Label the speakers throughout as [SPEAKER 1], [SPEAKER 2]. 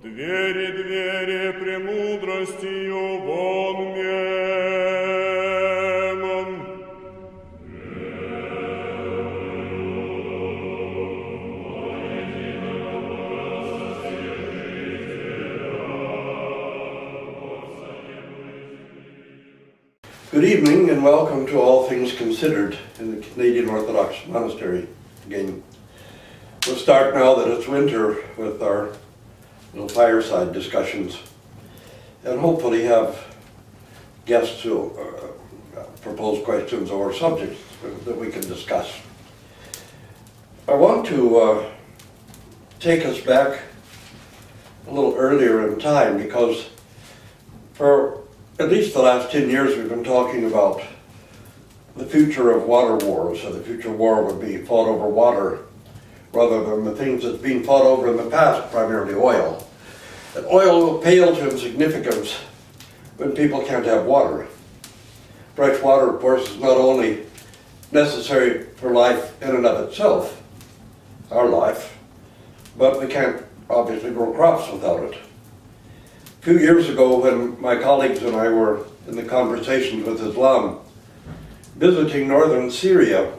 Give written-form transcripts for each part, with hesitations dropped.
[SPEAKER 1] Двери, двери, премудростью вон мемон.
[SPEAKER 2] Good evening and welcome to All Things Considered in the Canadian Orthodox Monastery again. We'll start now that it's winter with our little fireside discussions and hopefully have guests who propose questions or subjects that we can discuss. I want to take us back a little earlier in time because for at least the last 10 years we've been talking about the future of water wars, so the future war would be fought over water rather than the things that's been fought over in the past, primarily oil. And oil will pale to insignificance when people can't have water. Fresh water, of course, is not only necessary for life in and of itself, our life, but we can't obviously grow crops without it. A few years ago, when my colleagues and I were in the conversations with Islam, visiting northern Syria,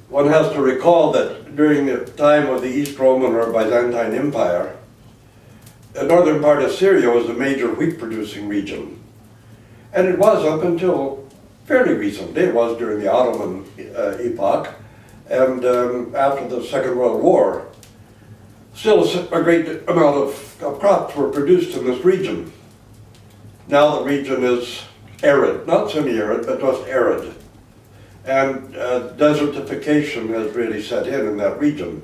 [SPEAKER 2] one has to recall that during the time of the East Roman or Byzantine Empire, the northern part of Syria was a major wheat-producing region. And it was up until fairly recently. It was during the Ottoman epoch and after the Second World War. Still a great amount of crops were produced in this region. Now the region is arid, not semi-arid, but just arid. And desertification has really set in that region.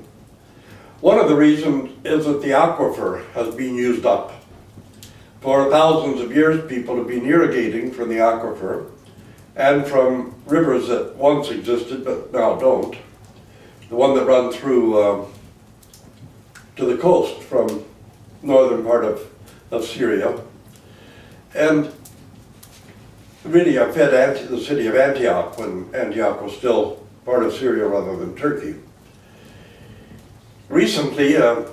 [SPEAKER 2] One of the reasons is that the aquifer has been used up. For thousands of years, people have been irrigating from the aquifer and from rivers that once existed but now don't. The one that runs through to the coast from northern part of Syria. And really I fed the city of Antioch when Antioch was still part of Syria rather than Turkey. Recently, an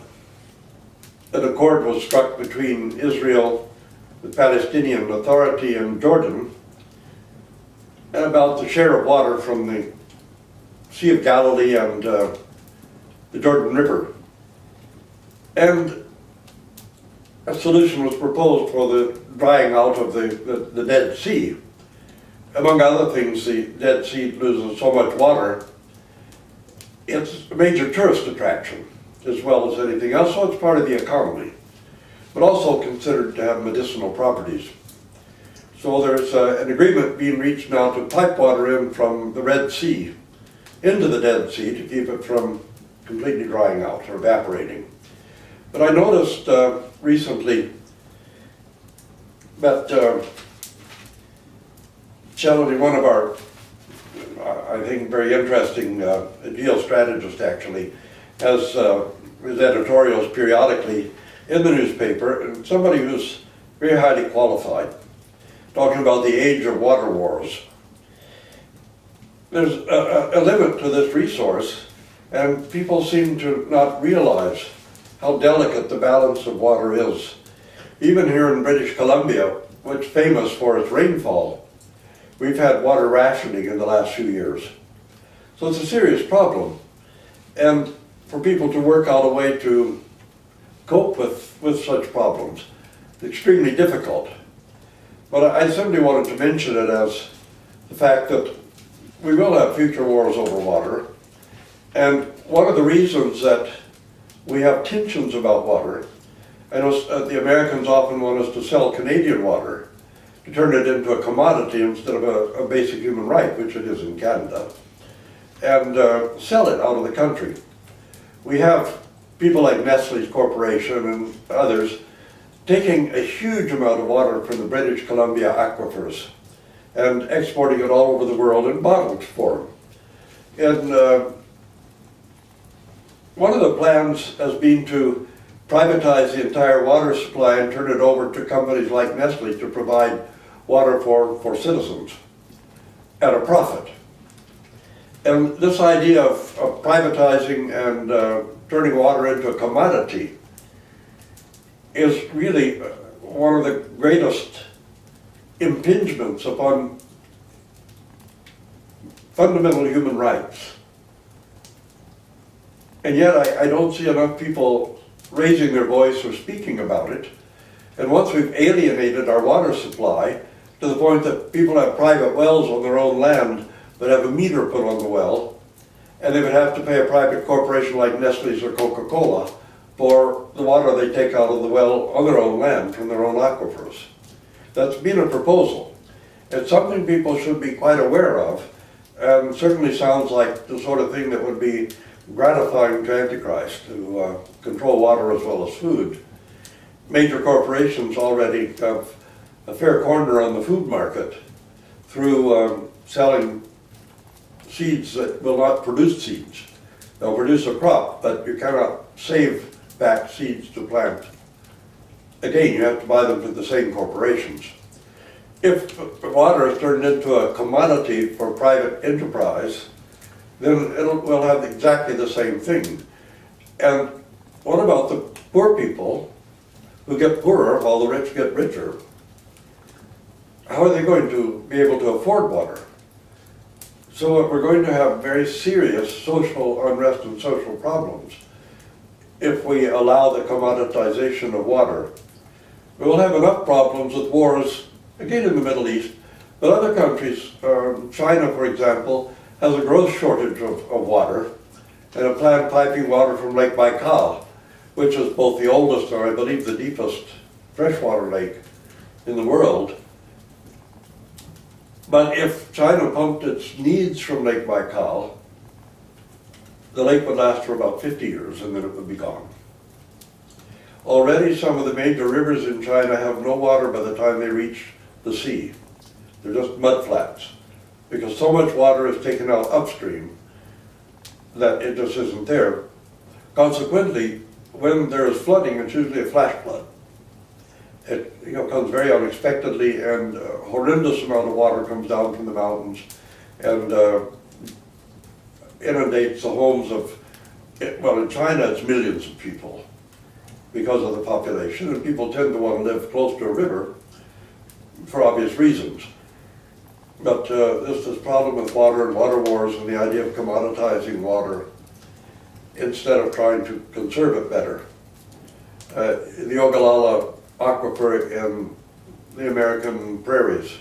[SPEAKER 2] accord was struck between Israel, the Palestinian Authority, and Jordan about the share of water from the Sea of Galilee and the Jordan River. And a solution was proposed for the drying out of the Dead Sea. Among other things, the Dead Sea loses so much water, it's a major tourist attraction as well as anything else, so it's part of the economy, but also considered to have medicinal properties. So there's an agreement being reached now to pipe water in from the Red Sea into the Dead Sea to keep it from completely drying out or evaporating. But I noticed recently that Shelley, one of our, I think, very interesting geostrategist actually, has his editorials periodically in the newspaper, and somebody who's very highly qualified, talking about the age of water wars. There's a limit to this resource, and people seem to not realize how delicate the balance of water is. Even here in British Columbia, which is famous for its rainfall, we've had water rationing in the last few years. So it's a serious problem. And for people to work out a way to cope with such problems, it's extremely difficult. But I simply wanted to mention it as the fact that we will have future wars over water. And one of the reasons that we have tensions about water, I know the Americans often want us to sell Canadian water, to turn it into a commodity instead of a basic human right, which it is in Canada, and sell it out of the country. We have people like Nestle's corporation and others taking a huge amount of water from the British Columbia aquifers and exporting it all over the world in bottled form. And one of the plans has been to privatize the entire water supply and turn it over to companies like Nestle to provide water for citizens at a profit. And this idea of privatizing and turning water into a commodity is really one of the greatest impingements upon fundamental human rights. And yet I don't see enough people raising their voice or speaking about it. And once we've alienated our water supply to the point that people have private wells on their own land that have a meter put on the well, and they would have to pay a private corporation like Nestle's or Coca-Cola for the water they take out of the well on their own land from their own aquifers. That's been a proposal. It's something people should be quite aware of, and certainly sounds like the sort of thing that would be gratifying to Antichrist, to control water as well as food. Major corporations already have a fair corner on the food market through selling seeds that will not produce seeds. They'll produce a crop, but you cannot save back seeds to plant. Again, you have to buy them from the same corporations. If water is turned into a commodity for private enterprise, then we'll have exactly the same thing. And what about the poor people who get poorer while the rich get richer? How are they going to be able to afford water? So we're going to have very serious social unrest and social problems if we allow the commoditization of water. We'll have enough problems with wars, again in the Middle East, but other countries, China for example, has a gross shortage of water, and a plant piping water from Lake Baikal, which is both the oldest and I believe the deepest freshwater lake in the world. But if China pumped its needs from Lake Baikal, the lake would last for about 50 years and then it would be gone. Already some of the major rivers in China have no water by the time they reach the sea. They're just mud flats, because so much water is taken out upstream that it just isn't there. Consequently, when there is flooding, it's usually a flash flood. It comes very unexpectedly, and a horrendous amount of water comes down from the mountains and inundates the homes of, well, in China it's millions of people because of the population, and people tend to want to live close to a river for obvious reasons. But this problem with water and water wars and the idea of commoditizing water instead of trying to conserve it better. The Ogallala aquifer in the American prairies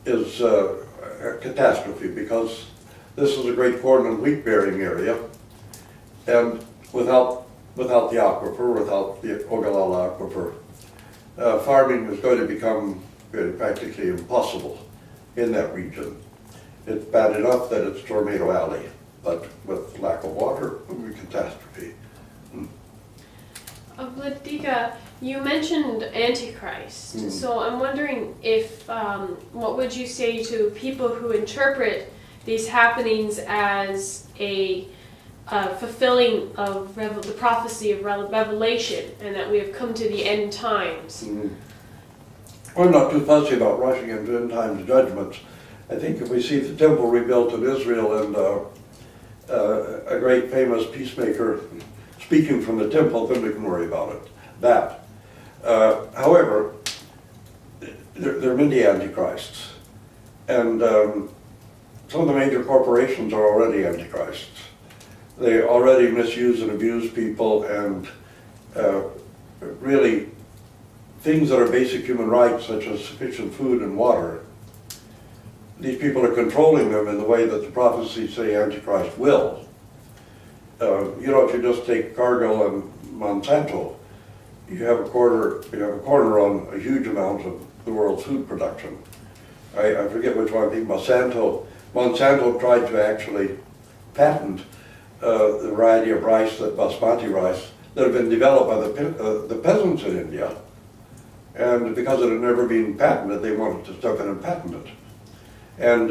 [SPEAKER 2] is a catastrophe because this is a great corn and wheat bearing area, and without the aquifer, without the Ogallala aquifer, farming is going to become practically impossible in that region. It's bad enough that it's Tornado Alley, but with lack of water, it would be a catastrophe.
[SPEAKER 3] Vladika, you mentioned Antichrist, so I'm wondering if, what would you say to people who interpret these happenings as a fulfilling of the prophecy of Revelation, and that we have come to the end times?
[SPEAKER 2] I'm not too fussy about rushing into end times judgments. I think if we see the temple rebuilt in Israel and a great famous peacemaker speaking from the temple, then we can worry about it. However, there are many antichrists, and some of the major corporations are already antichrists. They already misuse and abuse people, and really things that are basic human rights, such as sufficient food and water, these people are controlling them in the way that the prophecies say Antichrist will. If you just take Cargill and Monsanto, you have a corner on a huge amount of the world's food production. I forget which one. I think Monsanto tried to actually patent the variety of rice, that basmati rice, that had been developed by the peasants in India. And because it had never been patented, they wanted to step in and patent it. And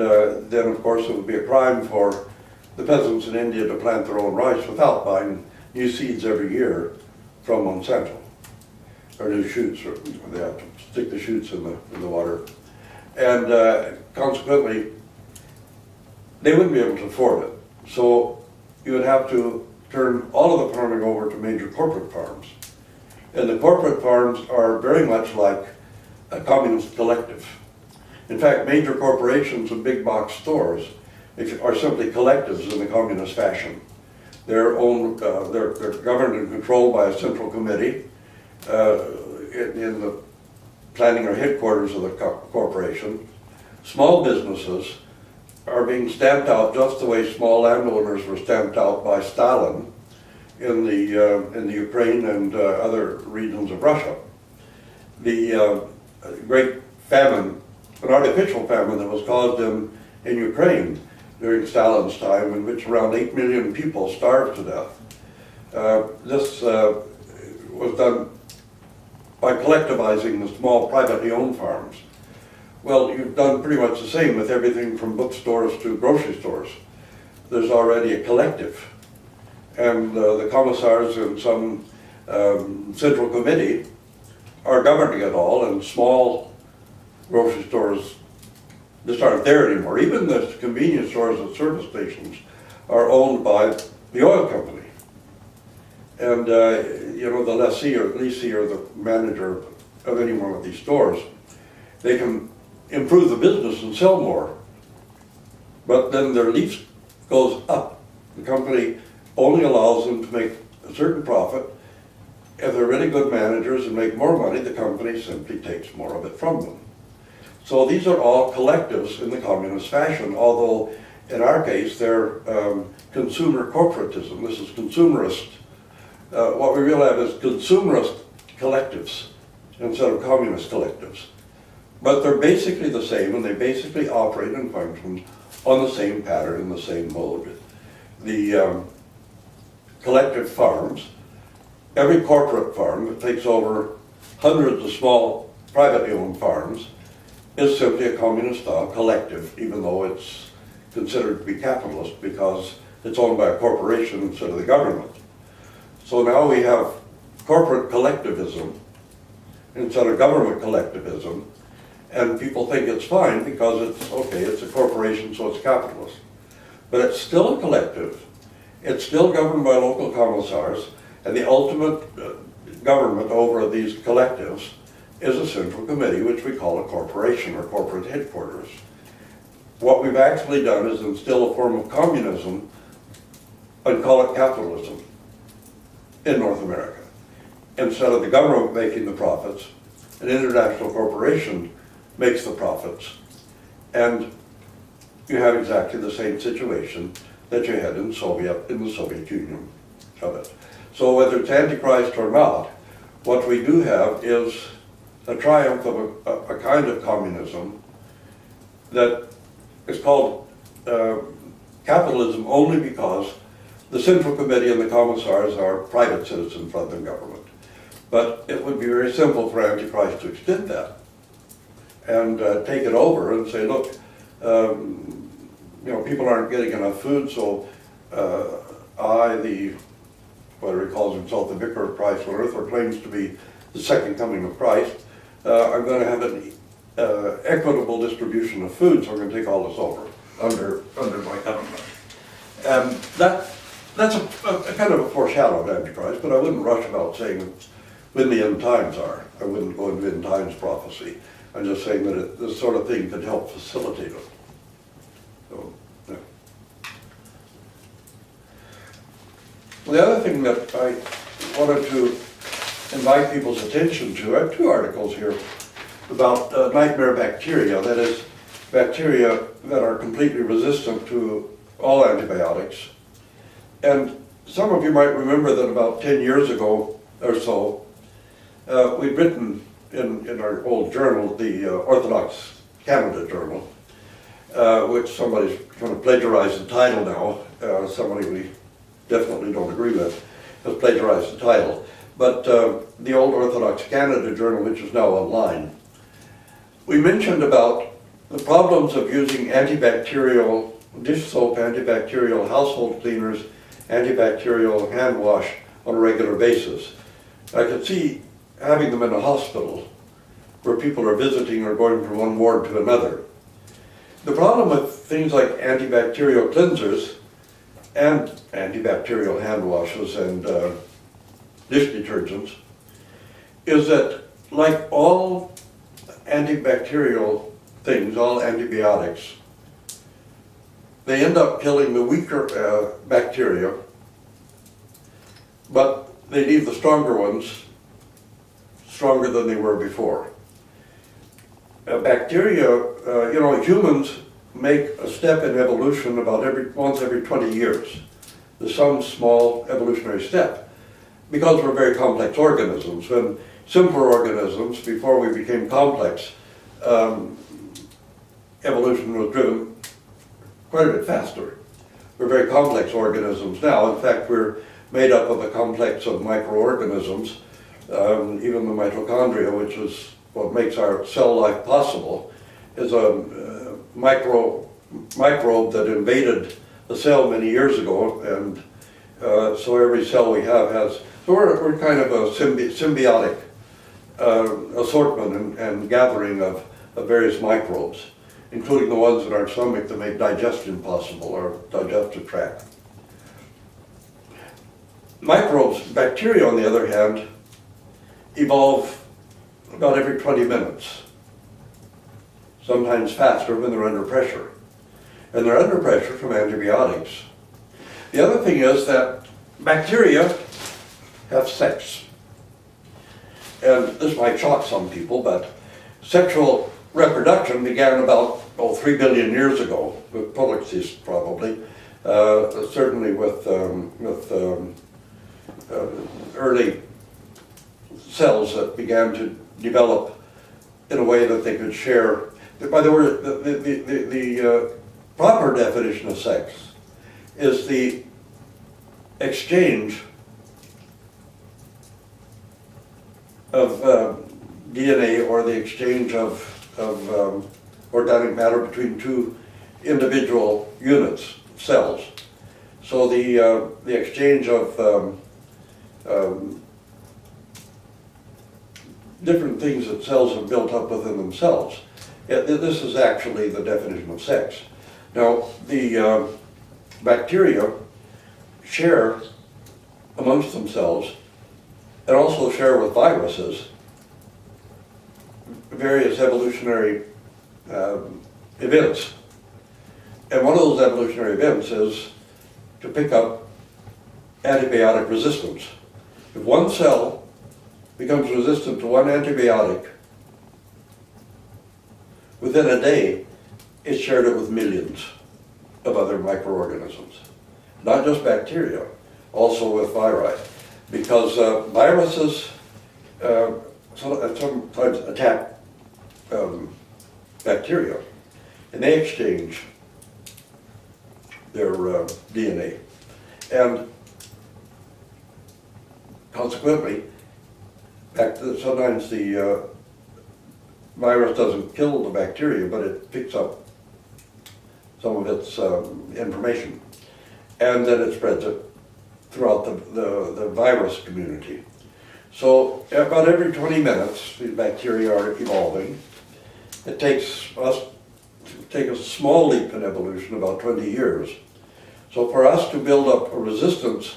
[SPEAKER 2] then, of course, it would be a crime for the peasants in India to plant their own rice without buying new seeds every year from Monsanto, or new shoots, or they have to stick the shoots in the water. And consequently, they wouldn't be able to afford it. So you would have to turn all of the farming over to major corporate farms. And the corporate farms are very much like a communist collective. In fact, major corporations and big box stores are simply collectives in the communist fashion. They're governed and controlled by a central committee in the planning or headquarters of the corporation. Small businesses are being stamped out just the way small landowners were stamped out by Stalin in the Ukraine and other regions of Russia. The great famine, an artificial famine that was caused in Ukraine during Stalin's time, in which around 8 million people starved to death. This was done by collectivizing the small privately owned farms. Well, you've done pretty much the same with everything from bookstores to grocery stores. There's already a collective. And the commissars in some central committee are governing it all, and small grocery stores just aren't there anymore. Even the convenience stores and service stations are owned by the oil company. And you know, the lessee or the manager of any one of these stores, they can improve the business and sell more, but then their lease goes up. The company only allows them to make a certain profit. If they're really good managers and make more money, the company simply takes more of it from them. So these are all collectives in the communist fashion, although in our case they're consumer corporatism. This is consumerist. What we really have is consumerist collectives instead of communist collectives. But they're basically the same, and they basically operate and function on the same pattern, in the same mode. The collective farms, every corporate farm that takes over hundreds of small privately owned farms is simply a communist-style collective, even though it's considered to be capitalist because it's owned by a corporation instead of the government. So now we have corporate collectivism instead of government collectivism, and people think it's fine because it's okay, it's a corporation, so it's capitalist. But it's still a collective. It's still governed by local commissars, and the ultimate government over these collectives is a central committee, which we call a corporation or corporate headquarters. What we've actually done is instill a form of communism and call it capitalism in North America. Instead of the government making the profits, an international corporation makes the profits, and you have exactly the same situation that you had in the Soviet Union of it. So whether it's Antichrist or not, what we do have is a triumph of a kind of communism that is called capitalism only because the Central Committee and the commissars are private citizens rather than government. But it would be very simple for Antichrist to extend that and take it over and say, look, you know, people aren't getting enough food, so whatever he calls himself, the vicar of Christ on earth, or claims to be the second coming of Christ, I'm going to have an equitable distribution of food, so I'm going to take all this over under my government. That's a kind of a foreshadow of Antichrist, but I wouldn't rush about saying when the end times are. I wouldn't go into end times prophecy. I'm just saying that this sort of thing could help facilitate it. So, yeah. Well, the other thing that I wanted to invite people's attention to, I have two articles here about nightmare bacteria, that is, bacteria that are completely resistant to all antibiotics. And some of you might remember that about 10 years ago or so, we'd written in our old journal, the Orthodox Canada Journal, which somebody's kind of plagiarized the title now, somebody we definitely don't agree with has plagiarized the title. But the old Orthodox Canada Journal, which is now online, we mentioned about the problems of using antibacterial dish soap, antibacterial household cleaners, antibacterial hand wash on a regular basis. I could see having them in a hospital where people are visiting or going from one ward to another. The problem with things like antibacterial cleansers and antibacterial hand washes and dish detergents is that like all antibacterial things, all antibiotics, they end up killing the weaker bacteria, but they leave the stronger ones stronger than they were before. Bacteria, humans make a step in evolution about once every 20 years. There's some small evolutionary step, because we're very complex organisms. When simpler organisms, before we became complex, evolution was driven quite a bit faster. We're very complex organisms now. In fact, we're made up of a complex of microorganisms, even the mitochondria, which is what makes our cell life possible, is a microbe that invaded the cell many years ago, and so every cell we have has, so we're kind of a symbiotic assortment and gathering of various microbes, including the ones in our stomach that make digestion possible, our digestive tract. Microbes, bacteria on the other hand, evolve about every 20 minutes, sometimes faster when they're under pressure. And they're under pressure from antibiotics. The other thing is that bacteria have sex. And this might shock some people, but sexual reproduction began about 3 billion years ago, with Puhalo probably, certainly with early cells that began to develop in a way that they could share. By the way, the proper definition of sex is the exchange of DNA, or the exchange of organic matter between two individual units, cells. So the exchange of different things that cells have built up within themselves. This is actually the definition of sex. Now, the bacteria share amongst themselves, and also share with viruses, various evolutionary events. And one of those evolutionary events is to pick up antibiotic resistance. If one cell becomes resistant to one antibiotic, within a day, it's shared it with millions of other microorganisms. Not just bacteria, also with viri. Because viruses sometimes attack bacteria, and they exchange their DNA. And consequently, sometimes the virus doesn't kill the bacteria, but it picks up some of its information, and then it spreads it throughout the virus community. So about every 20 minutes, these bacteria are evolving. It takes us to take a small leap in evolution, about 20 years. So for us to build up a resistance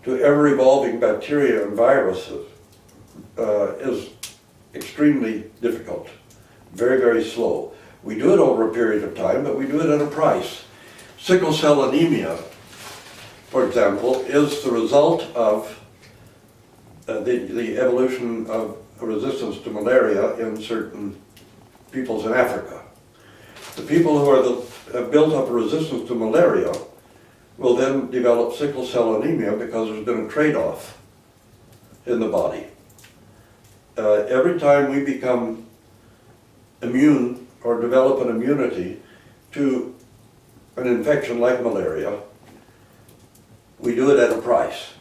[SPEAKER 2] to ever-evolving bacteria and viruses is extremely difficult, very, very slow. We do it over a period of time, but we do it at a price. Sickle cell anemia, for example, is the result of the evolution of resistance to malaria in certain peoples in Africa. The people who have built up a resistance to malaria will then develop sickle cell anemia because there's been a trade-off in the body. Every time we become immune or develop an immunity to an infection like malaria, we do it at a price.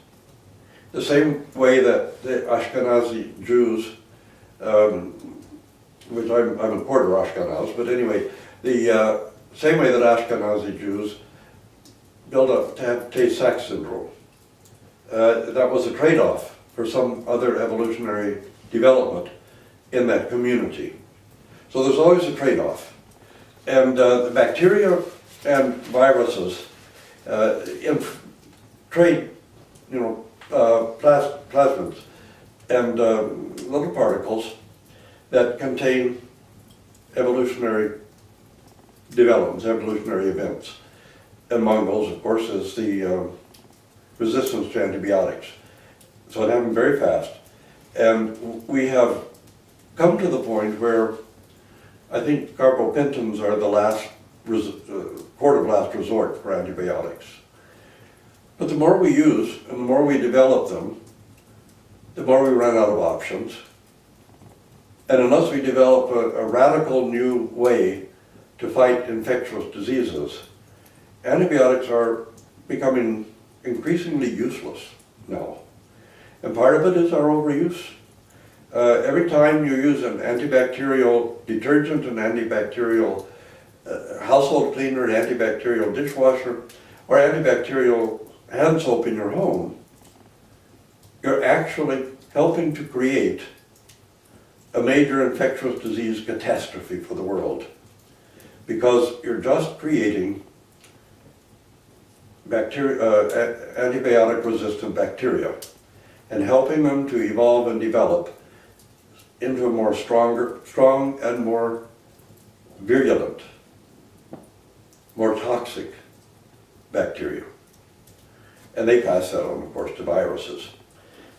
[SPEAKER 2] The same way that the Ashkenazi Jews, which I'm a quarter Ashkenaz, but anyway, the same way that Ashkenazi Jews built up to have Tay-Sachs syndrome. That was a trade-off for some other evolutionary development in that community. So there's always a trade-off. And the bacteria and viruses trade, plasmids and little particles that contain evolutionary developments, evolutionary events. Among those, of course, is the resistance to antibiotics. So it happened very fast. And we have come to the point where I think carbopentins are the last court of last resort for antibiotics. But the more we use and the more we develop them, the more we run out of options. And unless we develop a radical new way to fight infectious diseases, antibiotics are becoming increasingly useless now. And part of it is our overuse. Every time you use an antibacterial detergent, an antibacterial household cleaner, an antibacterial dishwasher, or antibacterial hand soap in your home, you're actually helping to create a major infectious disease catastrophe for the world, because you're just creating antibiotic-resistant bacteria and helping them to evolve and develop into a more strong and more virulent, more toxic bacteria. And they pass that on, of course, to viruses.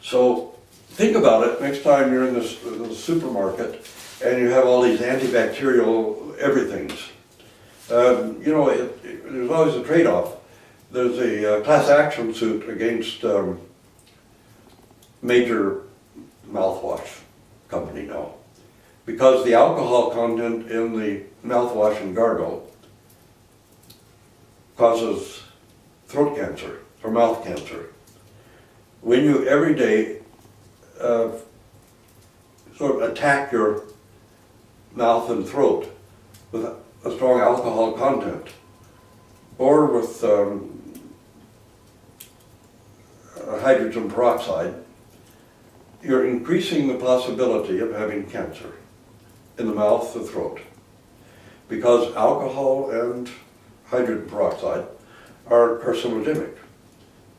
[SPEAKER 2] So think about it next time you're in the supermarket and you have all these antibacterial everythings. You know, there's always a trade-off. There's a class action suit against major mouthwash company now, because the alcohol content in the mouthwash and gargle causes throat cancer or mouth cancer. When you every day sort of attack your mouth and throat with a strong alcohol content, or with hydrogen peroxide, you're increasing the possibility of having cancer in the mouth, the throat, because alcohol and hydrogen peroxide are carcinogenic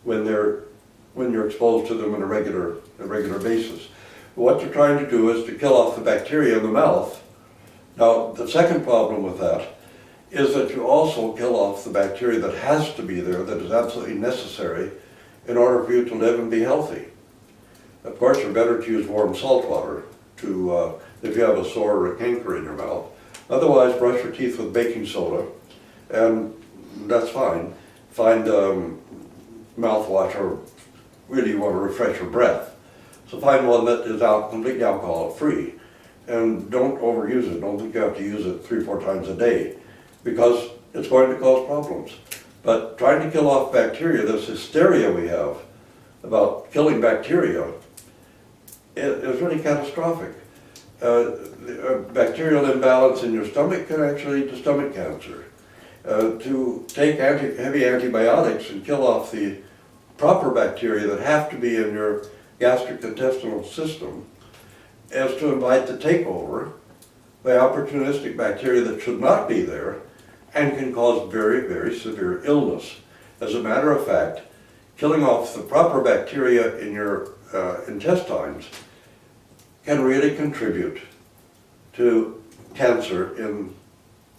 [SPEAKER 2] when you're exposed to them on a regular basis. What you're trying to do is to kill off the bacteria in the mouth. Now, the second problem with that is that you also kill off the bacteria that has to be there, that is absolutely necessary in order for you to live and be healthy. Of course, it's better to use warm salt water if you have a sore or a canker in your mouth. Otherwise, brush your teeth with baking soda, and that's fine. Find mouthwash, or really you want to refresh your breath. So find one that is completely alcohol-free, and don't overuse it. Don't think you have to use it 3 or 4 times a day, because it's going to cause problems. But trying to kill off bacteria, this hysteria we have about killing bacteria, is really catastrophic. A bacterial imbalance in your stomach can actually lead to stomach cancer. To take heavy antibiotics and kill off the proper bacteria that have to be in your gastric intestinal system is to invite the takeover by opportunistic bacteria that should not be there and can cause very, very severe illness. As a matter of fact, killing off the proper bacteria in your intestines can really contribute to cancer in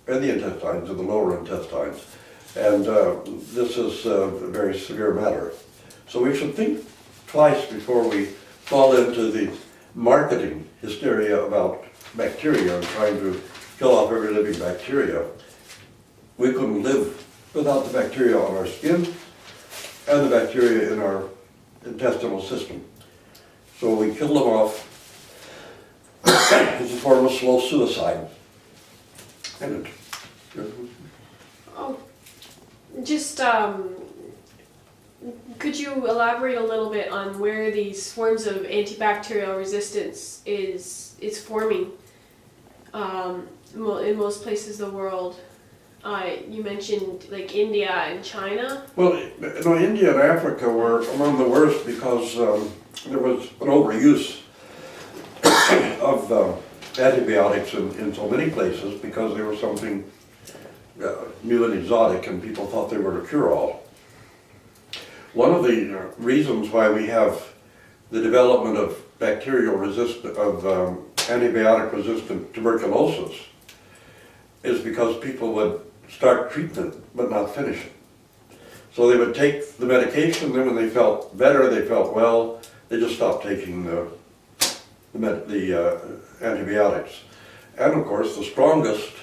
[SPEAKER 2] the intestines, in the lower intestines. And this is a very severe matter. So we should think twice before we fall into the marketing hysteria about bacteria and trying to kill off every living bacteria. We couldn't live without the bacteria on our skin and the bacteria in our intestinal system. So we kill them off as a form of slow suicide. And
[SPEAKER 3] could you elaborate a little bit on where these forms of antibacterial resistance is forming in most places of the world? You mentioned like India and China.
[SPEAKER 2] Well, India and Africa were among the worst because there was an overuse of antibiotics in so many places, because they were something new and exotic, and people thought they were a cure-all. One of the reasons why we have the development of antibiotic-resistant tuberculosis is because people would start treatment but not finish it. So they would take the medication, then when they felt better, they felt well, they just stopped taking the antibiotics. And of course, the strongest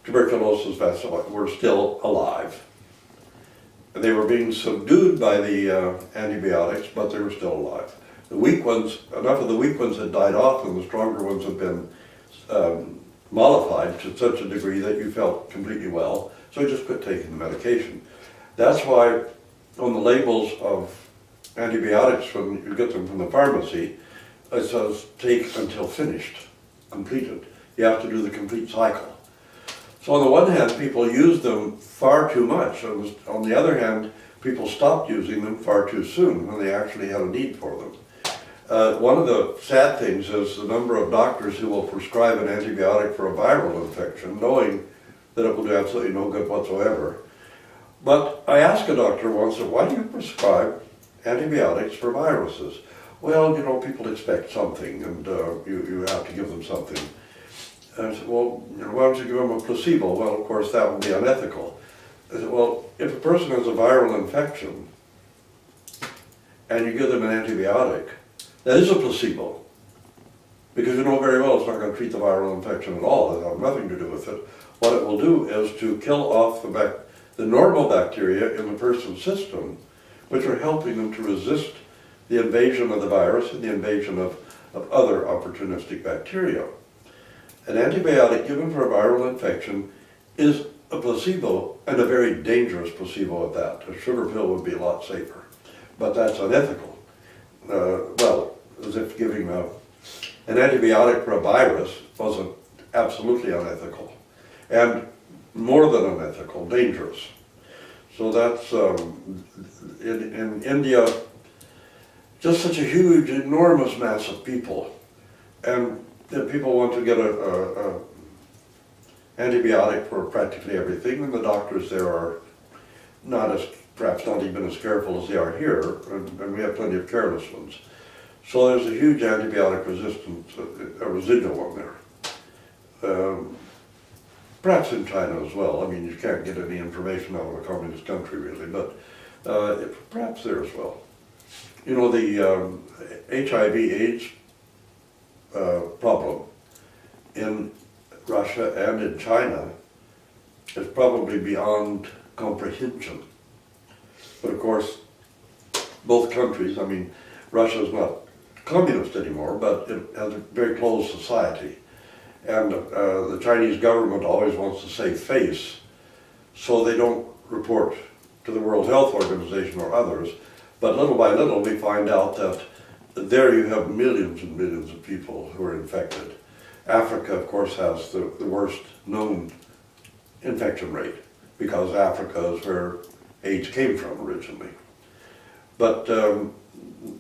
[SPEAKER 2] tuberculosis bacilli were still alive. They were being subdued by the antibiotics, but they were still alive. The weak ones, enough of the weak ones had died off, and the stronger ones had been mollified to such a degree that you felt completely well, so you just quit taking the medication. That's why on the labels of antibiotics, when you get them from the pharmacy, it says take until finished, completed. You have to do the complete cycle. So on the one hand, people use them far too much. On the other hand, people stopped using them far too soon when they actually had a need for them. One of the sad things is the number of doctors who will prescribe an antibiotic for a viral infection, knowing that it will do absolutely no good whatsoever. But I asked a doctor once, why do you prescribe antibiotics for viruses? Well, you know, people expect something, and you have to give them something. And I said, well, you know, why don't you give them a placebo? Well, of course, that would be unethical. I said, well, if a person has a viral infection, and you give them an antibiotic, that is a placebo. Because you know very well it's not going to treat the viral infection at all. It has nothing to do with it. What it will do is to kill off the normal bacteria in the person's system, which are helping them to resist the invasion of the virus and the invasion of other opportunistic bacteria. An antibiotic given for a viral infection is a placebo, and a very dangerous placebo at that. A sugar pill would be a lot safer, but that's unethical. Well, as if giving an antibiotic for a virus wasn't absolutely unethical, and more than unethical, dangerous. So that's, in India, just such a huge, enormous mass of people, and people want to get a antibiotic for practically everything, and the doctors there are perhaps not even as careful as they are here, and we have plenty of careless ones. So there's a huge antibiotic resistance, a residual one there. Perhaps in China as well. I mean, you can't get any information out of a communist country really, but perhaps there as well. You know, the HIV/AIDS problem in Russia and in China is probably beyond comprehension. But of course, both countries, I mean, Russia is not communist anymore, but it has a very closed society. And the Chinese government always wants to save face, so they don't report to the World Health Organization or others. But little by little, we find out that there you have millions and millions of people who are infected. Africa, of course, has the worst known infection rate, because Africa is where AIDS came from originally. But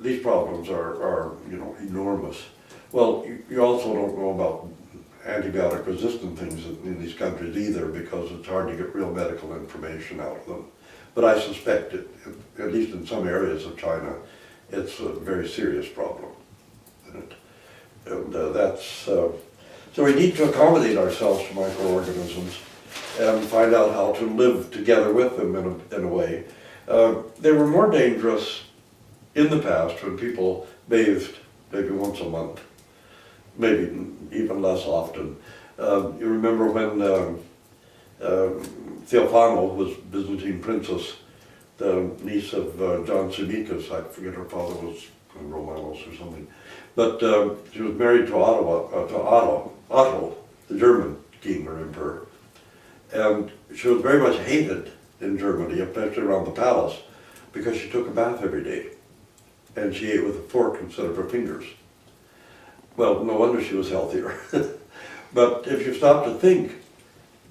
[SPEAKER 2] these problems are you know, enormous. Well, you also don't know about antibiotic-resistant things in these countries either, because it's hard to get real medical information out of them. But I suspect it, at least in some areas of China, it's a very serious problem. And that's, so we need to accommodate ourselves to microorganisms and find out how to live together with them in a way. They were more dangerous in the past when people bathed maybe once a month, maybe even less often. You remember when Theophano was Byzantine princess, the niece of John Symmachus, I forget her father was Romanos or something, but she was married to Otto, the German king or emperor, and she was very much hated in Germany, especially around the palace, because she took a bath every day, and she ate with a fork instead of her fingers. Well, no wonder she was healthier. But if you stop to think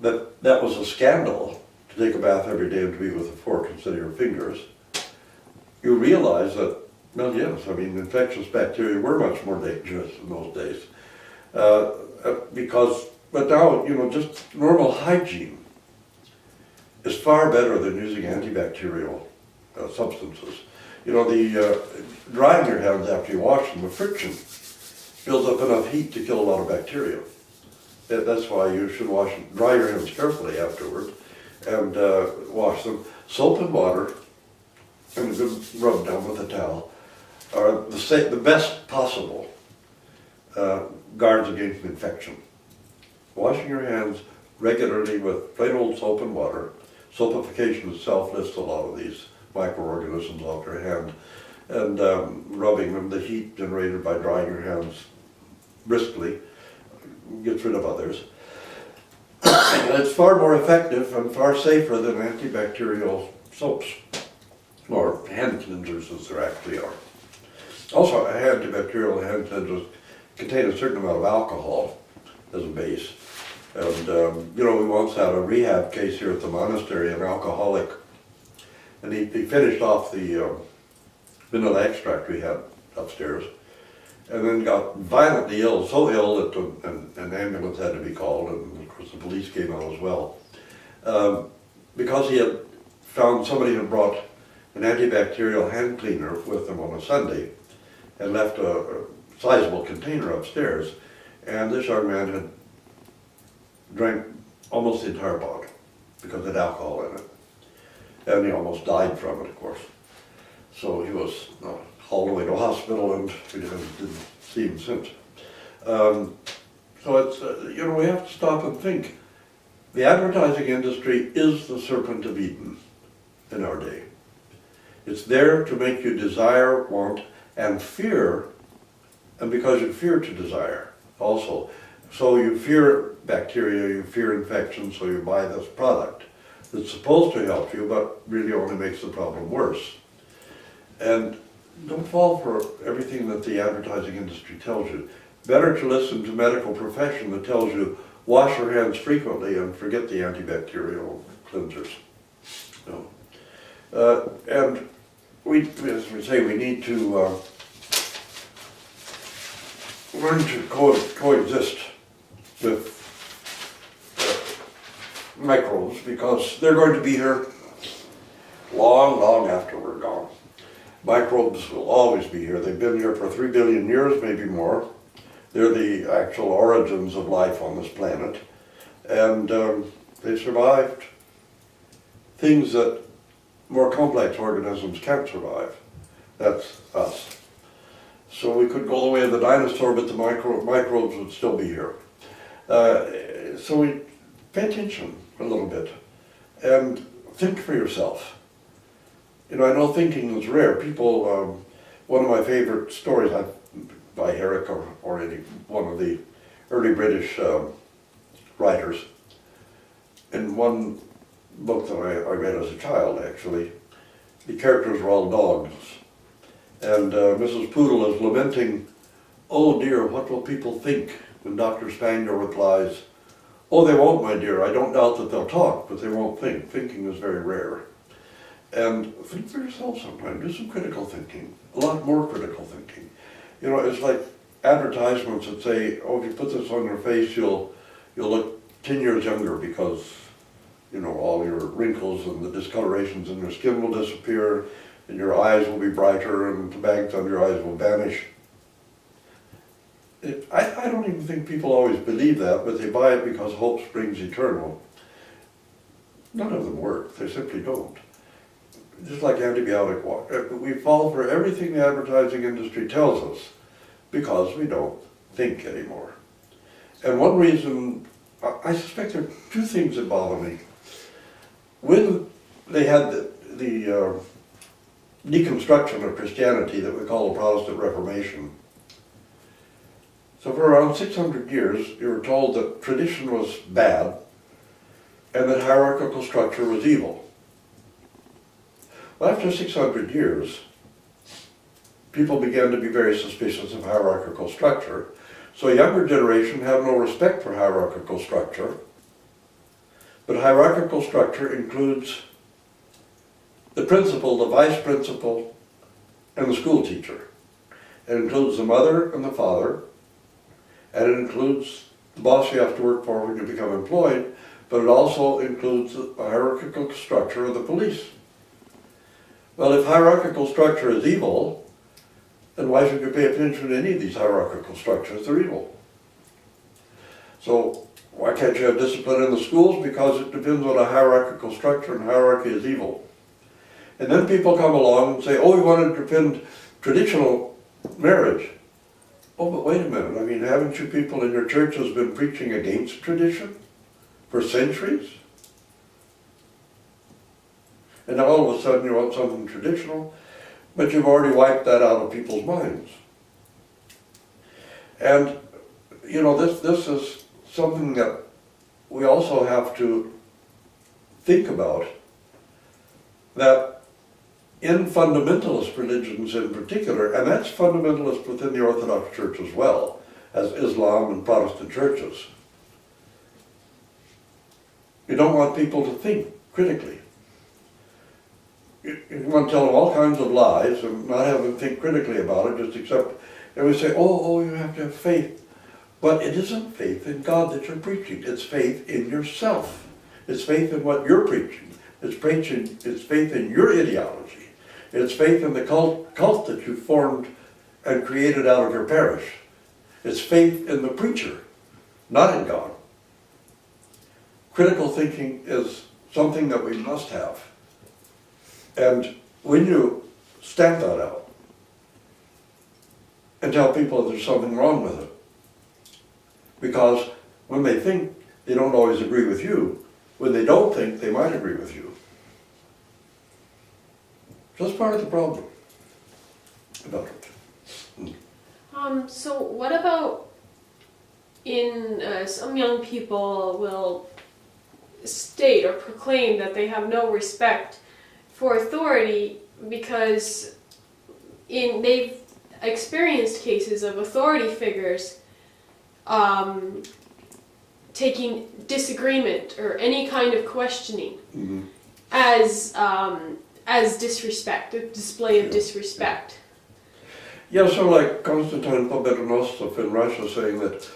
[SPEAKER 2] that that was a scandal, to take a bath every day and to eat with a fork instead of your fingers, you realize that, well, yes, I mean, infectious bacteria were much more dangerous in those days. But now, you know, just normal hygiene is far better than using antibacterial substances. You know, the drying your hands after you wash them, the friction builds up enough heat to kill a lot of bacteria. That's why you should dry your hands carefully afterwards and wash them. Soap and water and a good rub down with a towel are the best possible guards against infection. Washing your hands regularly with plain old soap and water. Soapification itself lifts a lot of these microorganisms off your hand, and rubbing them, the heat generated by drying your hands briskly gets rid of others. It's far more effective and far safer than antibacterial soaps, or hand cleansers as there actually are. Also, antibacterial hand cleansers contain a certain amount of alcohol as a base. And, you know, we once had a rehab case here at the monastery, an alcoholic, and he finished off the vanilla extract we had upstairs, and then got violently ill, so ill that an ambulance had to be called, and of course the police came out as well, because he had found somebody had brought an antibacterial hand cleaner with them on a Sunday, and left a sizable container upstairs, and this young man had drank almost the entire bottle because it had alcohol in it. And he almost died from it, of course. So he was hauled away to a hospital, and we didn't see him since. So it's, you know, we have to stop and think. The advertising industry is the serpent of Eden in our day. It's there to make you desire, want, and fear, and because you fear to desire also. So you fear bacteria, you fear infection, so you buy this product that's supposed to help you, but really only makes the problem worse. And don't fall for everything that the advertising industry tells you. Better to listen to medical profession that tells you, wash your hands frequently and forget the antibacterial cleansers. So, and we, as we say, we need to learn to coexist with microbes, because they're going to be here long, long after we're gone. Microbes will always be here. They've been here for 3 billion years, maybe more. They're the actual origins of life on this planet. And they survived things that more complex organisms can't survive. That's us. So we could go the way of the dinosaur, but the microbes would still be here. So we pay attention a little bit and think for yourself. You know, I know thinking is rare. People, one of my favorite stories by Herrick or any one of the early British writers, in one book that I read as a child, actually, the characters were all dogs. And Mrs. Poodle is lamenting, "Oh dear, what will people think?" when Dr. Spaniel replies, "Oh, they won't, my dear. I don't doubt that they'll talk, but they won't think. Thinking is very rare." And think for yourself sometime. Do some critical thinking, a lot more critical thinking. You know, it's like advertisements that say, "Oh, if you put this on your face, you'll look 10 years younger because, you know, all your wrinkles and the discolorations in your skin will disappear, and your eyes will be brighter, and the bags under your eyes will vanish." I don't even think people always believe that, but they buy it because hope springs eternal. None of them work. They simply don't. Just like antibiotic water. We fall for everything the advertising industry tells us because we don't think anymore. And one reason, I suspect there are two things that bother me. When they had the deconstruction of Christianity that we call the Protestant Reformation, so for around 600 years, you were told that tradition was bad and that hierarchical structure was evil. Well, after 600 years, people began to be very suspicious of hierarchical structure. So a younger generation have no respect for hierarchical structure. But hierarchical structure includes the principal, the vice principal, and the school teacher. It includes the mother and the father, and it includes the boss you have to work for when you become employed, but it also includes the hierarchical structure of the police. Well, if hierarchical structure is evil, then why should you pay attention to any of these hierarchical structures? They're evil. So why can't you have discipline in the schools? Because it depends on a hierarchical structure, and hierarchy is evil. And then people come along and say, oh, we want to defend traditional marriage. Oh, but wait a minute. I mean, haven't you people in your churches been preaching against tradition for centuries? And now all of a sudden you want something traditional, but you've already wiped that out of people's minds. And, you know, this is something that we also have to think about, that in fundamentalist religions in particular, and that's fundamentalist within the Orthodox Church as well, as Islam and Protestant churches, you don't want people to think critically. You want to tell them all kinds of lies and not have them think critically about it, just accept, and we say, oh, you have to have faith. But it isn't faith in God that you're preaching. It's faith in yourself. It's faith in what you're preaching. It's faith in your ideology. It's faith in the cult that you formed and created out of your parish. It's faith in the preacher, not in God. Critical thinking is something that we must have. And when you stamp that out and tell people that there's something wrong with it, because when they think, they don't always agree with you. When they don't think, they might agree with you. That's part of the problem about it.
[SPEAKER 3] So what about in some young people will state or proclaim that they have no respect for authority because they've experienced cases of authority figures taking disagreement or any kind of questioning as disrespect, a display of disrespect.
[SPEAKER 2] Yeah, so like Konstantin Pobedonostov in Russia saying that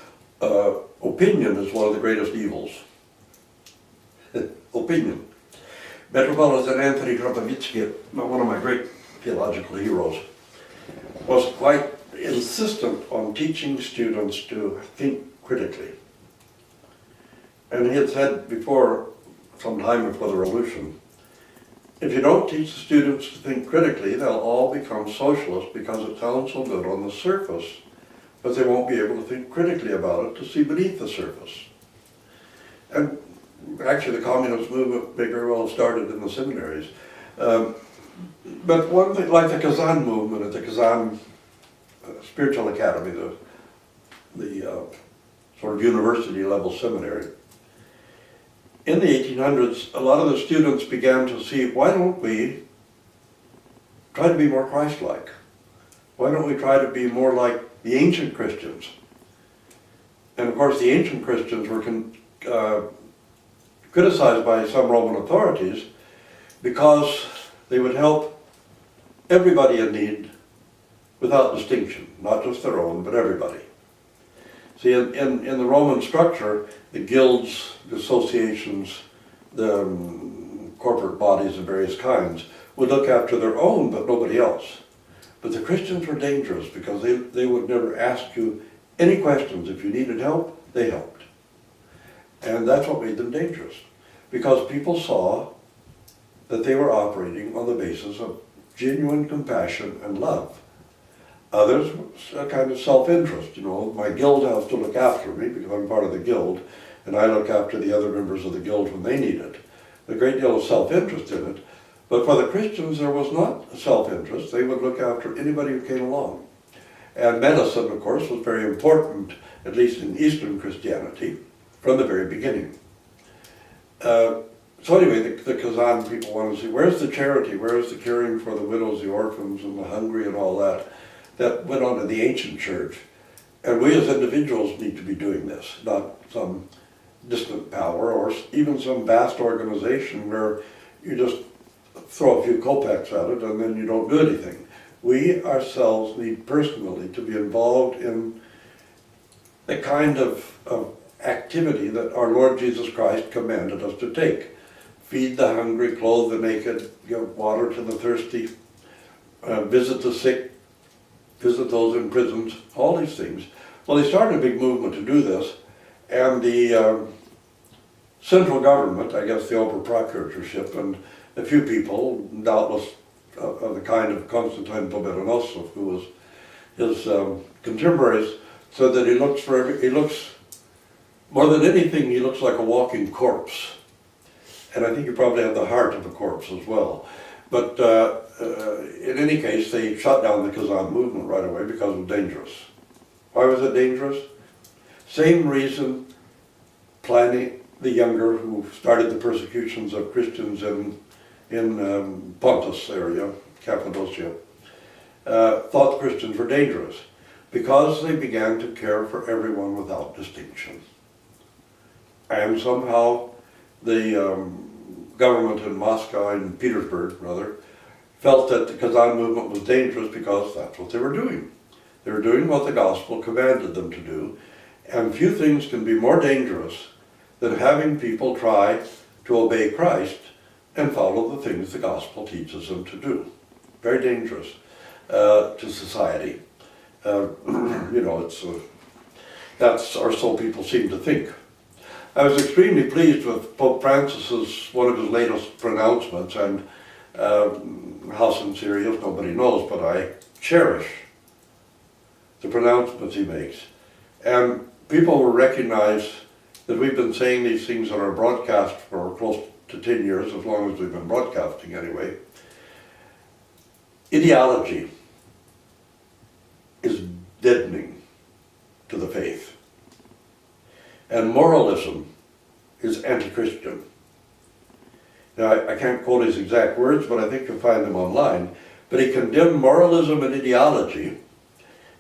[SPEAKER 2] opinion is one of the greatest evils. Opinion. Metropolitan Anthony Kropotkin, one of my great theological heroes, was quite insistent on teaching students to think critically. And he had said before, some time before the revolution, if you don't teach the students to think critically, they'll all become socialists because it sounds so good on the surface, but they won't be able to think critically about it to see beneath the surface. And actually the communist movement may very well have started in the seminaries. But one thing, like the Kazan movement at the Kazan Spiritual Academy, the sort of university level seminary, in the 1800s, a lot of the students began to see, why don't we try to be more Christ-like? Why don't we try to be more like the ancient Christians? And of course the ancient Christians were criticized by some Roman authorities because they would help everybody in need without distinction, not just their own, but everybody. See, in the Roman structure, the guilds, the associations, the corporate bodies of various kinds would look after their own, but nobody else. But the Christians were dangerous because they would never ask you any questions. If you needed help, they helped. And that's what made them dangerous, because people saw that they were operating on the basis of genuine compassion and love. Others, a kind of self-interest, you know, my guild has to look after me because I'm part of the guild, and I look after the other members of the guild when they need it. A great deal of self-interest in it, but for the Christians there was not self-interest. They would look after anybody who came along. And medicine, of course, was very important, at least in Eastern Christianity, from the very beginning. So anyway, the Kazan people wanted to see, where's the charity, where's the caring for the widows, the orphans, and the hungry and all that went on in the ancient church. And we as individuals need to be doing this, not some distant power or even some vast organization where you just throw a few kopecks at it and then you don't do anything. We ourselves need personally to be involved in the kind of activity that our Lord Jesus Christ commanded us to take. feed the hungry, clothe the naked, give water to the thirsty, visit the sick, visit those in prisons, all these things. Well, he started a big movement to do this, and the central government, I guess the Oberprokuratorship, and a few people, doubtless of the kind of Constantine Pobedonostov, who was his contemporaries, said that he looks, more than anything, he looks like a walking corpse. And I think he probably had the heart of a corpse as well. But in any case, they shut down the Kazan movement right away because it was dangerous. Why was it dangerous? Same reason Pliny the Younger, who started the persecutions of Christians in Pontus area, Cappadocia, thought Christians were dangerous because they began to care for everyone without distinction. And somehow the government in Moscow, in Petersburg rather, felt that the Kazan movement was dangerous because that's what they were doing. They were doing what the gospel commanded them to do, and few things can be more dangerous than having people try to obey Christ and follow the things the gospel teaches them to do. Very dangerous to society. You know, that's, or so people seem to think. I was extremely pleased with Pope Francis's, one of his latest pronouncements, and how sincere he is, nobody knows, but I cherish the pronouncements he makes. And people will recognize that we've been saying these things on our broadcast for close to 10 years, as long as we've been broadcasting anyway. Ideology is deadening to the faith. And moralism is anti-Christian. Now, I can't quote his exact words, but I think you'll find them online. But he condemned moralism and ideology,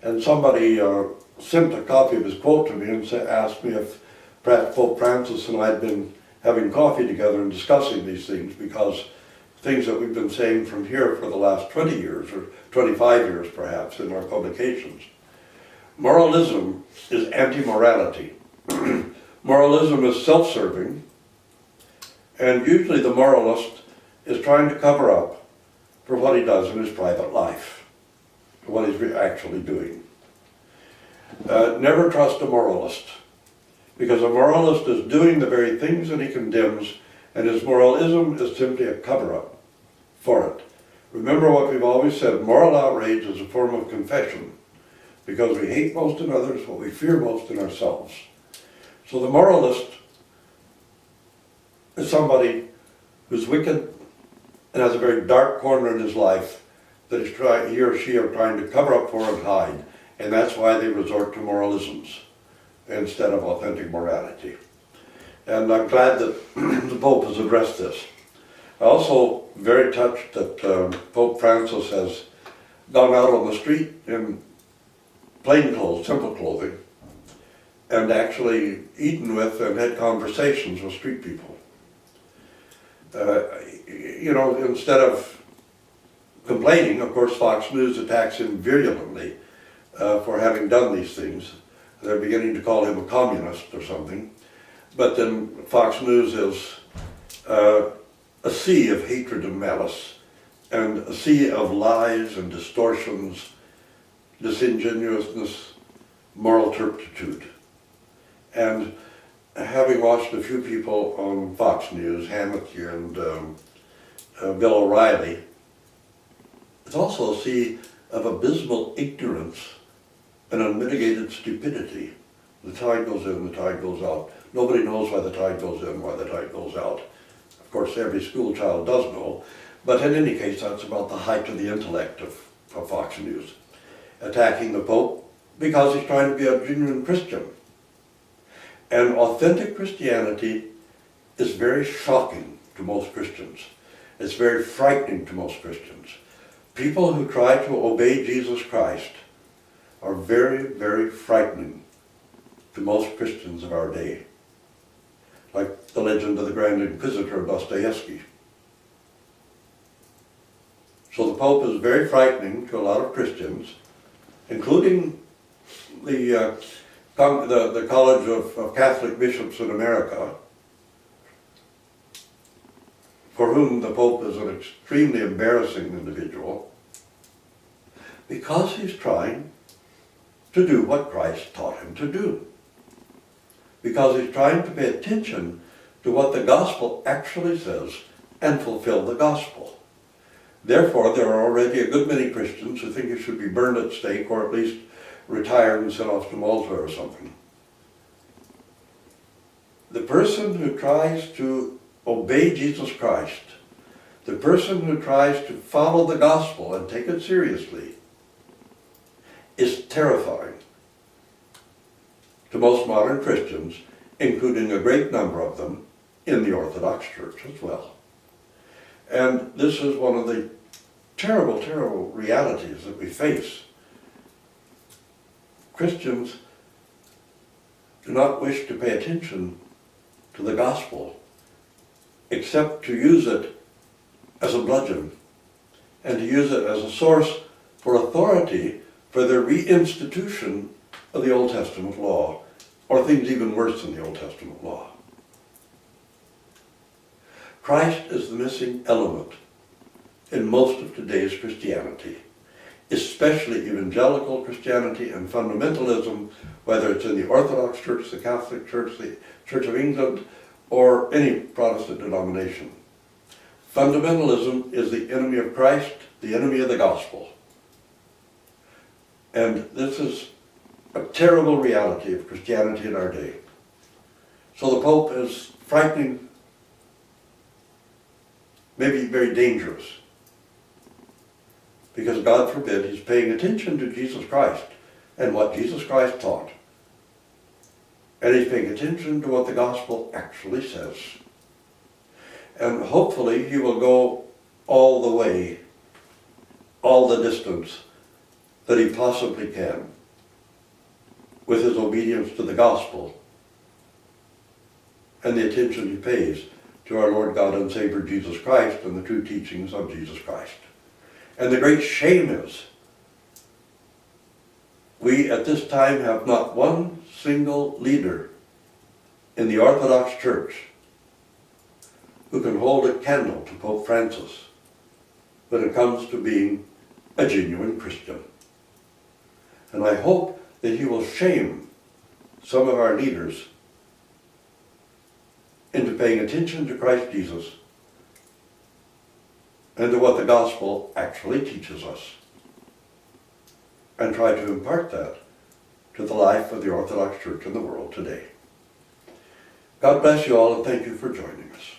[SPEAKER 2] and somebody sent a copy of his quote to me and asked me if perhaps Pope Francis and I had been having coffee together and discussing these things, because things that we've been saying from here for the last 20 years, or 25 years perhaps, in our publications. Moralism is anti-morality. Moralism is self-serving, and usually the moralist is trying to cover up for what he does in his private life, what he's actually doing. Never trust a moralist, because a moralist is doing the very things that he condemns, and his moralism is simply a cover-up for it. Remember what we've always said, moral outrage is a form of confession, because we hate most in others what we fear most in ourselves. So the moralist is somebody who's wicked and has a very dark corner in his life that he or she are trying to cover up for and hide, and that's why they resort to moralisms instead of authentic morality. And I'm glad that the Pope has addressed this. I'm also very touched that Pope Francis has gone out on the street in plain clothes, simple clothing, and actually eaten with and had conversations with street people. You know, instead of complaining, of course Fox News attacks him virulently for having done these things. They're beginning to call him a communist or something. But then Fox News is a sea of hatred and malice, and a sea of lies and distortions, disingenuousness, moral turpitude. And having watched a few people on Fox News, Hannity and Bill O'Reilly, it's also a sea of abysmal ignorance and unmitigated stupidity. The tide goes in, the tide goes out. Nobody knows why the tide goes in, why the tide goes out. Of course, every school child does know, but in any case, that's about the height of the intellect of Fox News. Attacking the Pope because he's trying to be a genuine Christian. And authentic Christianity is very shocking to most Christians. It's very frightening to most Christians. People who try to obey Jesus Christ are very, very frightening to most Christians of our day. Like the legend of the Grand Inquisitor Dostoevsky. So the Pope is very frightening to a lot of Christians, including the College of Catholic Bishops in America, for whom the Pope is an extremely embarrassing individual, because he's trying to do what Christ taught him to do. Because he's trying to pay attention to what the gospel actually says and fulfill the gospel. Therefore, there are already a good many Christians who think he should be burned at stake or at least retired and sent off to Malta or something. The person who tries to obey Jesus Christ, the person who tries to follow the gospel and take it seriously, is terrifying to most modern Christians, including a great number of them in the Orthodox Church as well. And this is one of the terrible, terrible realities that we face. Christians do not wish to pay attention to the gospel except to use it as a bludgeon and to use it as a source for authority for the reinstitution of the Old Testament law, or things even worse than the Old Testament law. Christ is the missing element in most of today's Christianity, especially evangelical Christianity and fundamentalism, whether it's in the Orthodox Church, the Catholic Church, the Church of England, or any Protestant denomination. Fundamentalism is the enemy of Christ, the enemy of the gospel. And this is a terrible reality of Christianity in our day. So the Pope is frightening, maybe very dangerous, because God forbid he's paying attention to Jesus Christ and what Jesus Christ taught. And he's paying attention to what the gospel actually says. And hopefully he will go all the way, all the distance that he possibly can with his obedience to the gospel and the attention he pays to our Lord God and Savior Jesus Christ and the true teachings of Jesus Christ. And the great shame is, we at this time have not one single leader in the Orthodox Church who can hold a candle to Pope Francis when it comes to being a genuine Christian. And I hope that he will shame some of our leaders into paying attention to Christ Jesus and to what the gospel actually teaches us, and try to impart that to the life of the Orthodox Church in the world today. God bless you all, and thank you for joining us.